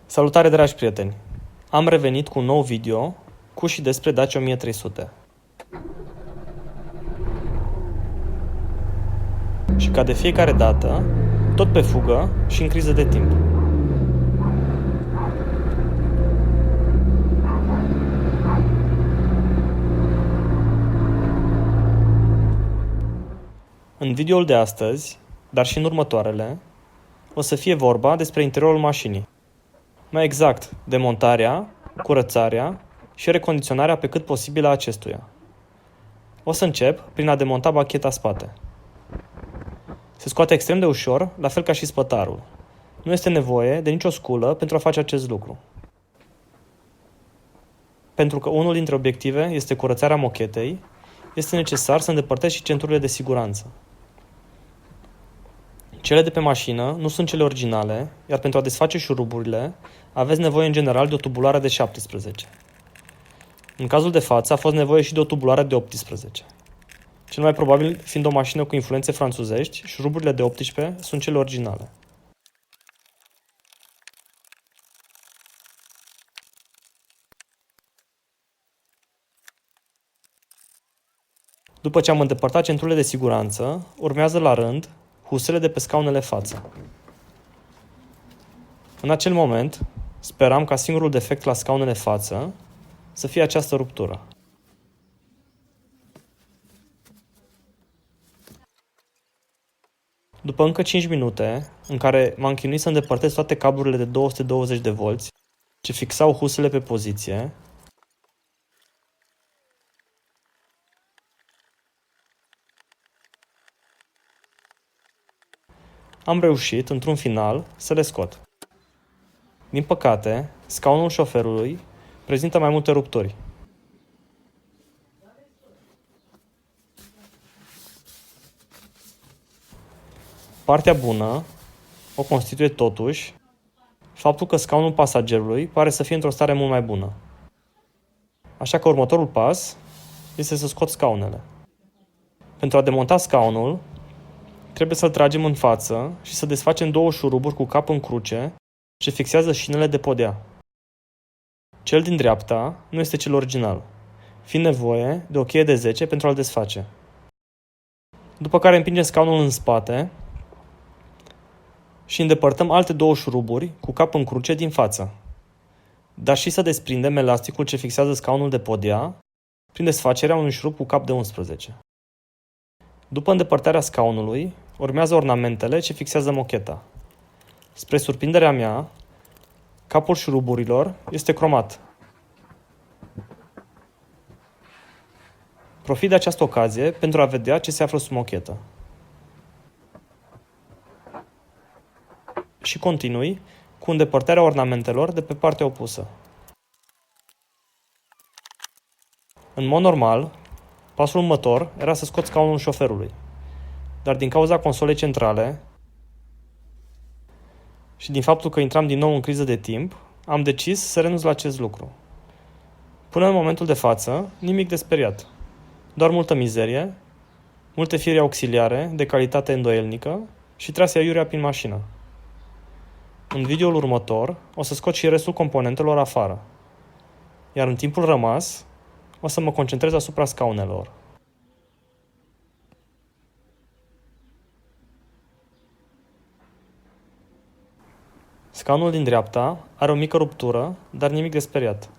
Salutare, dragi prieteni! Am revenit cu un nou video cu și despre Dacia 1300. Și ca de fiecare dată, tot pe fugă și în criză de timp. În videoul de astăzi, dar și în următoarele, o să fie vorba despre interiorul mașinii. Mai exact, demontarea, curățarea și recondiționarea pe cât posibil a acestuia. O să încep prin a demonta bacheta spate. Se scoate extrem de ușor, la fel ca și spătarul. Nu este nevoie de nicio sculă pentru a face acest lucru. Pentru că unul dintre obiective este curățarea mochetei, este necesar să îndepărtez și centurile de siguranță. Cele de pe mașină nu sunt cele originale, iar pentru a desface șuruburile, aveți nevoie în general de o tubulare de 17. În cazul de față a fost nevoie și de o tubulare de 18. Cel mai probabil fiind o mașină cu influențe franțuzești, șuruburile de 18 sunt cele originale. După ce am îndepărtat centurile de siguranță, urmează la rând husele de pe scaunele față. În acel moment, speram ca singurul defect la scaunele față să fie această ruptură. După încă 5 minute, în care m-am chinuit să îndepărtez toate cablurile de 220 de volți ce fixau husele pe poziție, am reușit, într-un final, să le scot. Din păcate, scaunul șoferului prezintă mai multe rupturi. Partea bună o constituie totuși faptul că scaunul pasagerului pare să fie într-o stare mult mai bună. Așa că următorul pas este să scot scaunele. Pentru a demonta scaunul, trebuie să-l tragem în față și să desfacem două șuruburi cu cap în cruce ce fixează șinele de podea. Cel din dreapta nu este cel original, fiind nevoie de o cheie de 10 pentru a-l desface. După care împingem scaunul în spate și îndepărtăm alte două șuruburi cu cap în cruce din față, dar și să desprindem elasticul ce fixează scaunul de podea prin desfacerea unui șurub cu cap de 11. După îndepărtarea scaunului, urmează ornamentele ce fixează mocheta. Spre surprinderea mea, capul șuruburilor este cromat. Profit de această ocazie pentru a vedea ce se află sub mochetă. Și continui cu îndepărtarea ornamentelor de pe partea opusă. În mod normal, pasul următor era să scot scaunul șoferului, dar din cauza consolei centrale și din faptul că intram din nou în criză de timp, am decis să renunț la acest lucru. Până în momentul de față, nimic de speriat. Doar multă mizerie, multe fire auxiliare de calitate îndoielnică și trase aiurea prin mașină. În videoul următor o să scot și restul componentelor afară, iar în timpul rămas o să mă concentrez asupra scaunelor. Scaunul din dreapta are o mică ruptură, dar nimic de speriat.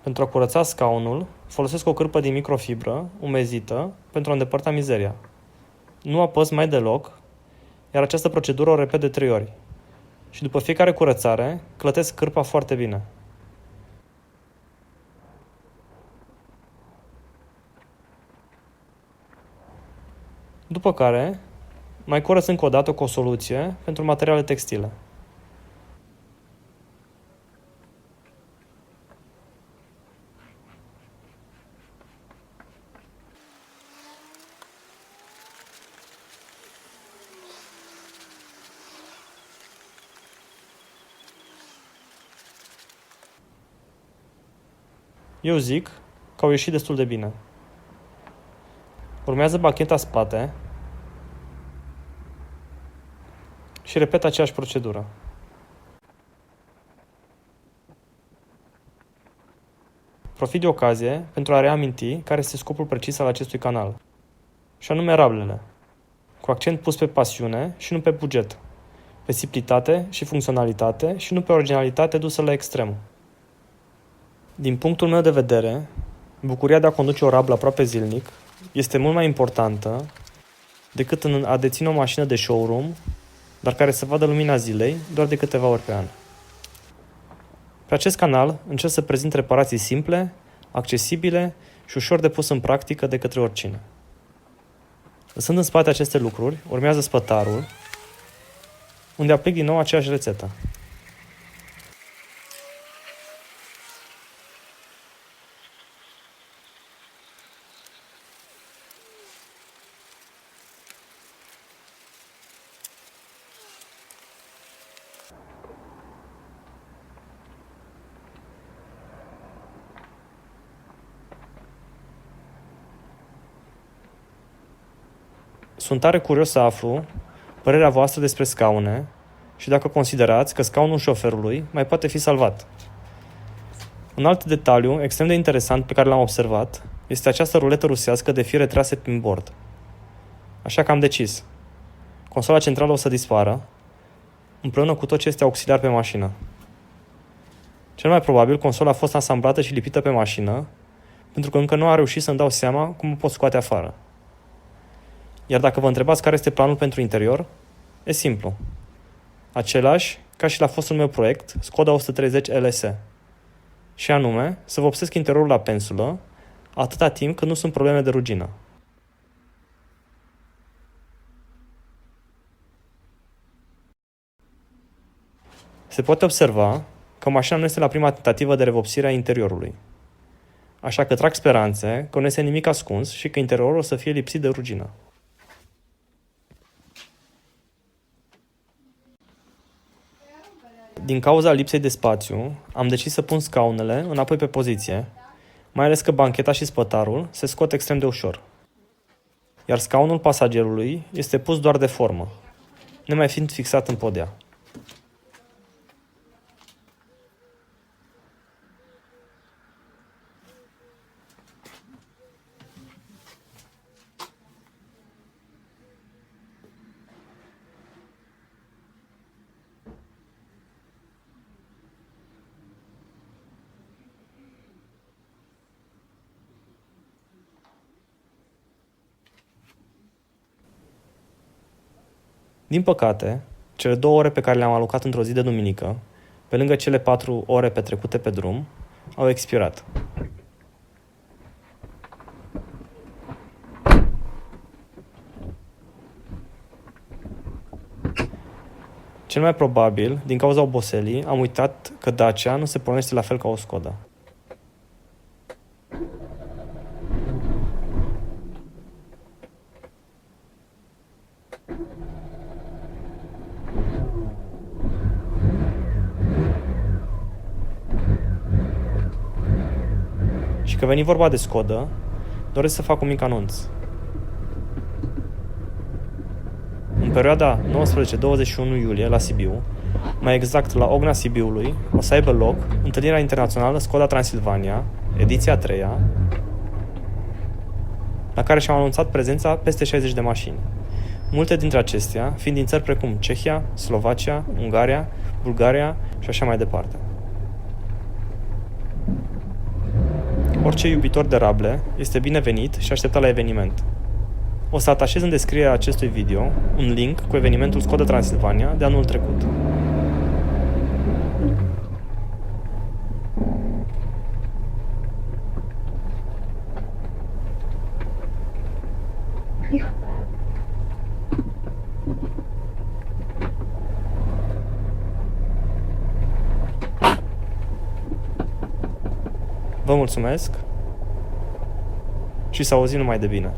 Pentru a curăța scaunul, folosesc o cârpă din microfibră, umezită, pentru a îndepărta mizeria. Nu apăs mai deloc, iar această procedură o repet de 3 ori. Și după fiecare curățare, clătesc cârpa foarte bine. După care, mai curăț încă o dată cu o soluție pentru materiale textile. Eu zic că au ieșit destul de bine. Urmează bancheta spate și repet aceeași procedură. Profit de ocazie pentru a reaminti care este scopul precis al acestui canal, și anume rablele, cu accent pus pe pasiune și nu pe buget, pe simplitate și funcționalitate și nu pe originalitate dusă la extrem. Din punctul meu de vedere, bucuria de a conduce o rablă aproape zilnic este mult mai importantă decât în a deține o mașină de showroom, dar care să vadă lumina zilei doar de câteva ori pe an. Pe acest canal încerc să prezint reparații simple, accesibile și ușor de pus în practică de către oricine. Lăsând în spate aceste lucruri, urmează spătarul, unde aplic din nou aceeași rețetă. Sunt tare curios să aflu părerea voastră despre scaune și dacă considerați că scaunul șoferului mai poate fi salvat. Un alt detaliu extrem de interesant pe care l-am observat este această ruletă rusească de fire trase prin bord. Așa că am decis. Consola centrală o să dispară, împreună cu tot ce este auxiliar pe mașină. Cel mai probabil, consola a fost asamblată și lipită pe mașină, pentru că încă nu a reușit să-mi dau seama cum o pot scoate afară. Iar dacă vă întrebați care este planul pentru interior, e simplu. Același ca și la fostul meu proiect, Skoda 130 LS. Și anume, să vopsesc interiorul la pensulă, atâta timp cât nu sunt probleme de rugină. Se poate observa că mașina nu este la prima tentativă de revopsire a interiorului. Așa că trag speranțe că nu este nimic ascuns și că interiorul o să fie lipsit de rugină. Din cauza lipsei de spațiu, am decis să pun scaunele înapoi pe poziție, mai ales că bancheta și spătarul se scot extrem de ușor. Iar scaunul pasagerului este pus doar de formă, nemai fiind fixat în podea. Din păcate, cele 2 ore pe care le-am alocat într-o zi de duminică, pe lângă cele 4 ore petrecute pe drum, au expirat. Cel mai probabil, din cauza oboselii, am uitat că Dacia nu se pornește la fel ca o Skoda. Și că veni vorba de Skoda, doresc să fac un mic anunț. În perioada 19-21 iulie la Sibiu, mai exact la Ogna Sibiului, o să aibă loc întâlnirea internațională Skoda Transilvania, ediția 3-a, la care și-au anunțat prezența peste 60 de mașini. Multe dintre acestea fiind din țări precum Cehia, Slovacia, Ungaria, Bulgaria și așa mai departe. Orice iubitor de rable este binevenit și așteptat la eveniment. O să atașez în descrierea acestui video un link cu evenimentul Skoda Transilvania de anul trecut. Vă mulțumesc și să auzim numai de bine.